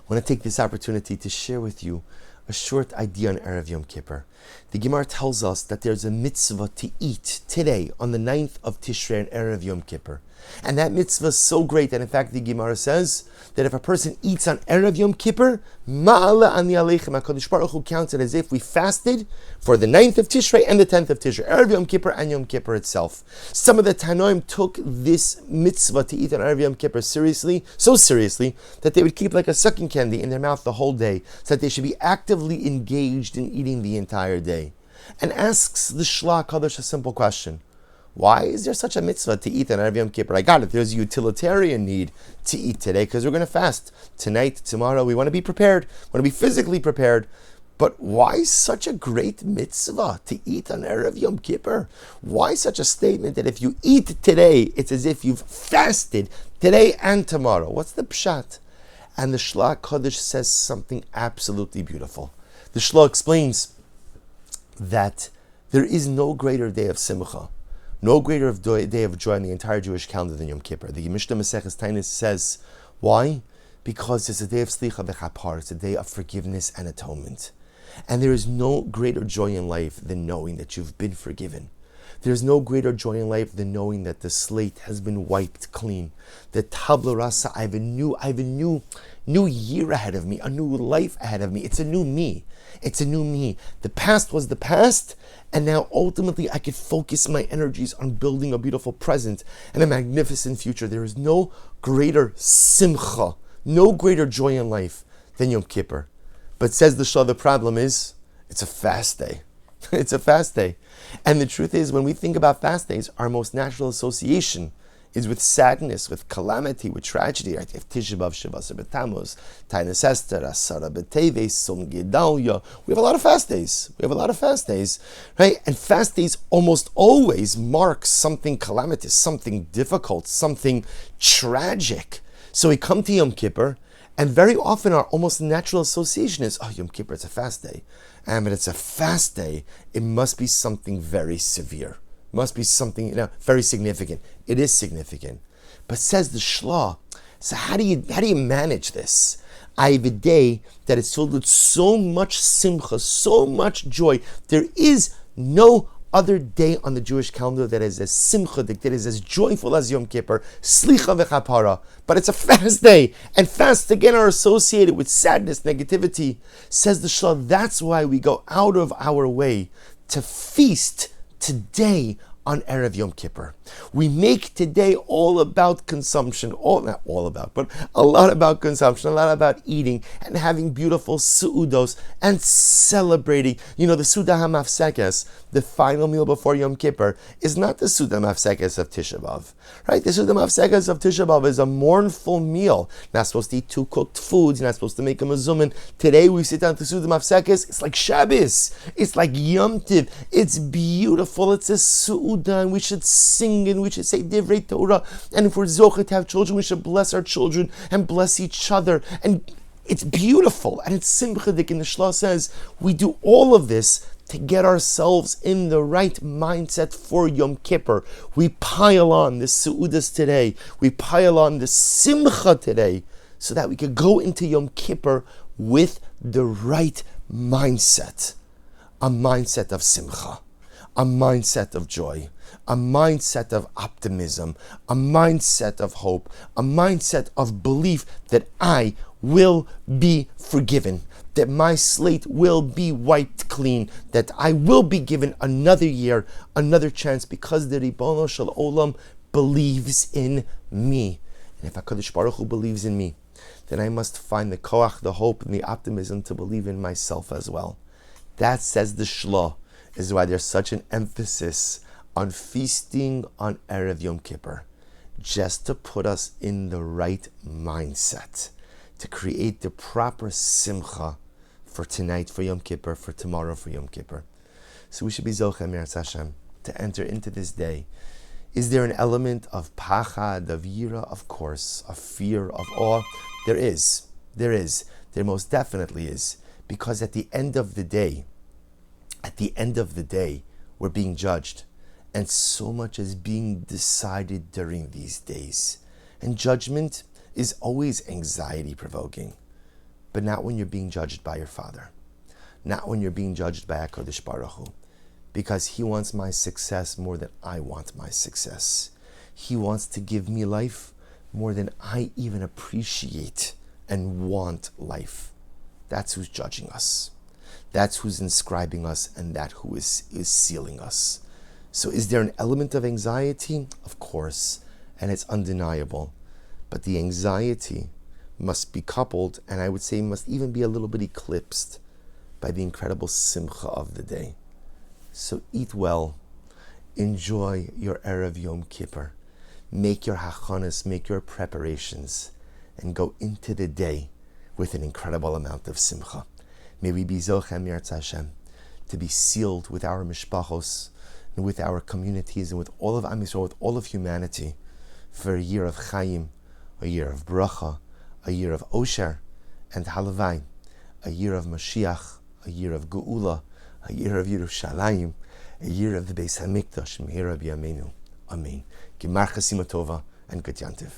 I want to take this opportunity to share with you a short idea on Erev Yom Kippur. The Gemara tells us that there's a mitzvah to eat today on the 9th of Tishrei and Erev Yom Kippur. And that mitzvah is so great that in fact the Gemara says that if a person eats on Erev Yom Kippur, Ma'ala ani aleichem, HaKadosh Baruch Hu counts it as if we fasted for the 9th of Tishrei and the 10th of Tishrei, Erev Yom Kippur and Yom Kippur itself. Some of the Tanoim took this mitzvah to eat on Erev Yom Kippur seriously, so seriously, that they would keep like a sucking candy in their mouth the whole day, so that they should be actively engaged in eating the entire day. And asks the Shla Kadosh a simple question. Why is there such a mitzvah to eat on Erev Yom Kippur? I got it. There's a utilitarian need to eat today because we're going to fast tonight, tomorrow. We want to be prepared. We want to be physically prepared. But why such a great mitzvah to eat on Erev Yom Kippur? Why such a statement that if you eat today, it's as if you've fasted today and tomorrow? What's the pshat? And the Shla Kodesh says something absolutely beautiful. The Shla explains that there is no greater day of simcha, no greater day of joy in the entire Jewish calendar than Yom Kippur. The Mishnah Maseches Tainis says, why? Because it's a day of slicha v'chapar, it's a day of forgiveness and atonement. And there is no greater joy in life than knowing that you've been forgiven. There's no greater joy in life than knowing that the slate has been wiped clean. The tabla rasa, I have a new year ahead of me, a new life ahead of me. It's a new me. It's a new me. The past was the past, and now ultimately I could focus my energies on building a beautiful present and a magnificent future. There is no greater simcha, no greater joy in life than Yom Kippur. But says the Shah, the problem is, it's a fast day. It's a fast day. And the truth is, when we think about fast days, our most natural association is with sadness, with calamity, with tragedy. Right? If Tisha B'Av, Shavasar B'Tammuz, Tainas Esther, Asara B'Teves, Sum Gedalia. We have a lot of fast days. Right? And fast days almost always mark something calamitous, something difficult, something tragic. So we come to Yom Kippur, and very often our almost natural association is, oh, Yom Kippur, it's a fast day. But it's a fast day, it must be something very severe. Must be something very significant. It is significant. But says the Shla, so how do you manage this? I have a day that is filled with so much simcha, so much joy. There is no other day on the Jewish calendar that is as simchadik, that is as joyful as Yom Kippur, slicha v'chapara. But it's a fast day, and fasts again are associated with sadness, negativity. Says the Shlah, that's why we go out of our way to feast today on Erev Yom Kippur. We make today all about consumption, not all about, but a lot about consumption, a lot about eating and having beautiful su'udos and celebrating. You know, the Suda HaMafsekes, the final meal before Yom Kippur, is not the Suda HaMafsekes of Tisha B'Av, right? The Suda HaMafsekes of Tisha B'Av is a mournful meal. You're not supposed to eat two cooked foods. You're not supposed to make a mezumin. Today we sit down to Suda HaMafsekes. It's like Shabbos. It's like Yom Tiv. It's beautiful. It's a Su'udah, and we should sing and we should say Divrei Torah. And if we're zocheh to have children, we should bless our children and bless each other. And it's beautiful and it's simchadik. And the Shlah says we do all of this to get ourselves in the right mindset for Yom Kippur. We pile on the Su'udas today. We pile on the Simcha today so that we could go into Yom Kippur with the right mindset. A mindset of Simcha. A mindset of joy, a mindset of optimism, a mindset of hope, a mindset of belief that I will be forgiven, that my slate will be wiped clean, that I will be given another year, another chance, because the Ribono Shel Olam believes in me. And if HaKadosh Baruch Hu believes in me, then I must find the koach, the hope, and the optimism to believe in myself as well. That, says the Shlah, is why there's such an emphasis on feasting on Erev Yom Kippur, just to put us in the right mindset, to create the proper simcha for tonight, for Yom Kippur, for tomorrow, for Yom Kippur. So we should be zochem Me'eretz Hashem to enter into this day. Is there an element of pachad, of yira? Of course, of fear, of awe. There is. There most definitely is. Because at the end of the day, we're being judged. And so much is being decided during these days. And judgment is always anxiety provoking. but not when you're being judged by your Father, not when you're being judged by HaKadosh Baruch Hu, because He wants my success more than I want my success. He wants to give me life more than I even appreciate and want life. That's who's judging us. That's who's inscribing us, and that who is sealing us. So is there an element of anxiety? Of course, and it's undeniable. But the anxiety must be coupled, and I would say must even be a little bit eclipsed by the incredible simcha of the day. So eat well, enjoy your Erev Yom Kippur, make your hachanas, make your preparations, and go into the day with an incredible amount of simcha. May we be zochem Yirtzeh Hashem to be sealed with our mishpachos and with our communities and with all of Am Yisrael, with all of humanity, for a year of Chaim, a year of bracha, a year of Osher and Halavai, a year of Mashiach, a year of Geula, a year of Yerushalayim, a year of the Beis HaMikdash, Mehira B'Yameinu. Amen. Gemar Chasima Tova and Good Yantiv.